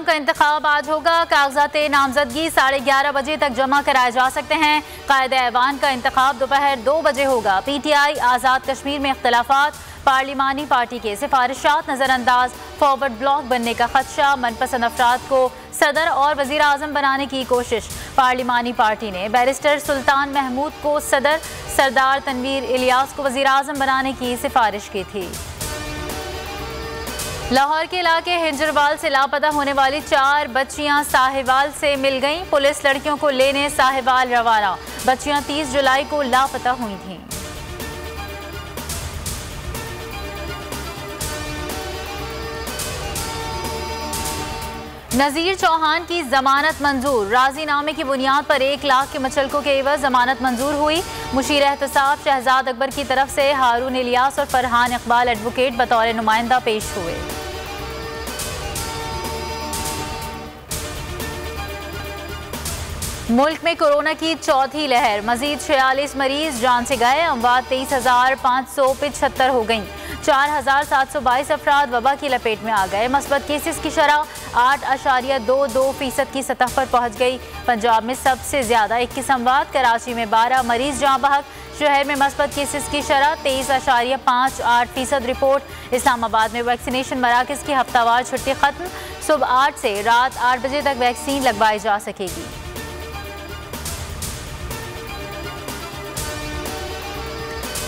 आज़म का इंतखाब आज होगा। कागजात नामजदगी 11:30 बजे तक जमा कराए जा सकते हैं। कायदे ऐवान का इंतखाब दोपहर 2 बजे होगा। PTI आज़ाद कश्मीर में इख्तलाफात, पार्लिमानी पार्टी के सिफारिशात नज़रअंदाज, फॉरवर्ड ब्लॉक बनने का खदशा, मनपसंद अफराद को सदर और वज़ीर आज़म बनाने की कोशिश। पार्लिमानी पार्टी ने बैरिस्टर सुल्तान महमूद को सदर, सरदार तनवीर इलियास को वज़ीर आज़म बनाने की सिफारिश की थी। लाहौर के इलाके हिंजरवाल से लापता होने वाली 4 बच्चियां साहिवाल से मिल गईं। पुलिस लड़कियों को लेने साहिवाल रवाना। बच्चियां 30 जुलाई को लापता हुई थीं। नज़ीर चौहान की जमानत मंजूर। राजीनामे की बुनियाद पर 1 लाख के मचलकों के एवज जमानत मंजूर हुई। मुशीर एहतसाब शहजाद अकबर की तरफ से हारून इलियास और फरहान इकबाल एडवोकेट बतौर नुमाइंदा पेश हुए। मुल्क में कोरोना की चौथी लहर, मजीद 46 मरीज जान से गए। अमवात 23,575 हो गईं। 4,722 अफराद वबा की लपेट में आ गए। मस्बत केसेस की शरह 8.22% की सतह पर पहुंच गई। पंजाब में सबसे ज्यादा 21 अमवात, कराची में 12 मरीज जाँ बहक। शहर में मस्बत केसेस की शरह 23.58% रिपोर्ट। इस्लामाबाद में वैक्सीनेशन मराकज़ की हफ्तावार छुट्टी खत्म। सुबह 8 से रात 8 बजे तक वैक्सीन लगवाई जा सकेगी।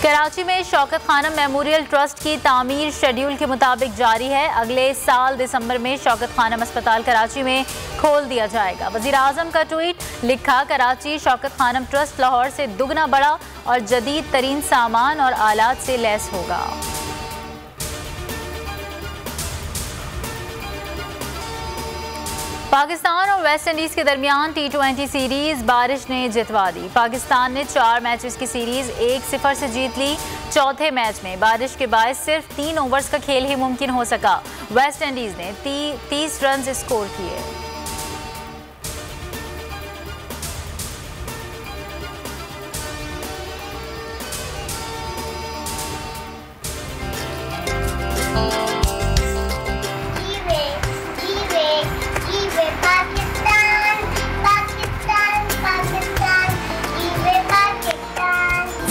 कराची में शौकत खानम मेमोरियल ट्रस्ट की तामीर शेड्यूल के मुताबिक जारी है। अगले साल दिसंबर में शौकत खानम अस्पताल कराची में खोल दिया जाएगा। वज़ीर आज़म का ट्वीट, लिखा, कराची शौकत खानम ट्रस्ट लाहौर से दुगना बड़ा और जदीद तरीन सामान और आलात से लैस होगा। पाकिस्तान और वेस्ट इंडीज़ के दरमियान T20 सीरीज़ बारिश ने जितवा दी। पाकिस्तान ने 4 मैचेस की सीरीज़ 1-0 से जीत ली। चौथे मैच में बारिश के बायस सिर्फ 3 ओवर्स का खेल ही मुमकिन हो सका। वेस्ट इंडीज़ ने 30 रन स्कोर किए।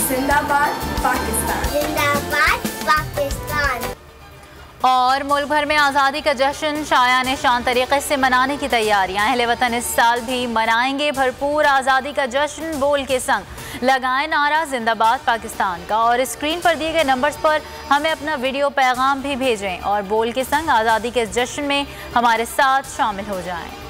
जिंदाबाद पाकिस्तान, जिंदाबाद पाकिस्तान। और मुल्क भर में आज़ादी का जश्न शायान शान तरीके से मनाने की तैयारियां। अहले वतन इस साल भी मनाएंगे भरपूर आज़ादी का जश्न। बोल के संग लगाएं नारा जिंदाबाद पाकिस्तान का। और स्क्रीन पर दिए गए नंबर्स पर हमें अपना वीडियो पैगाम भी भेजें और बोल के संग आज़ादी के जश्न में हमारे साथ शामिल हो जाएं।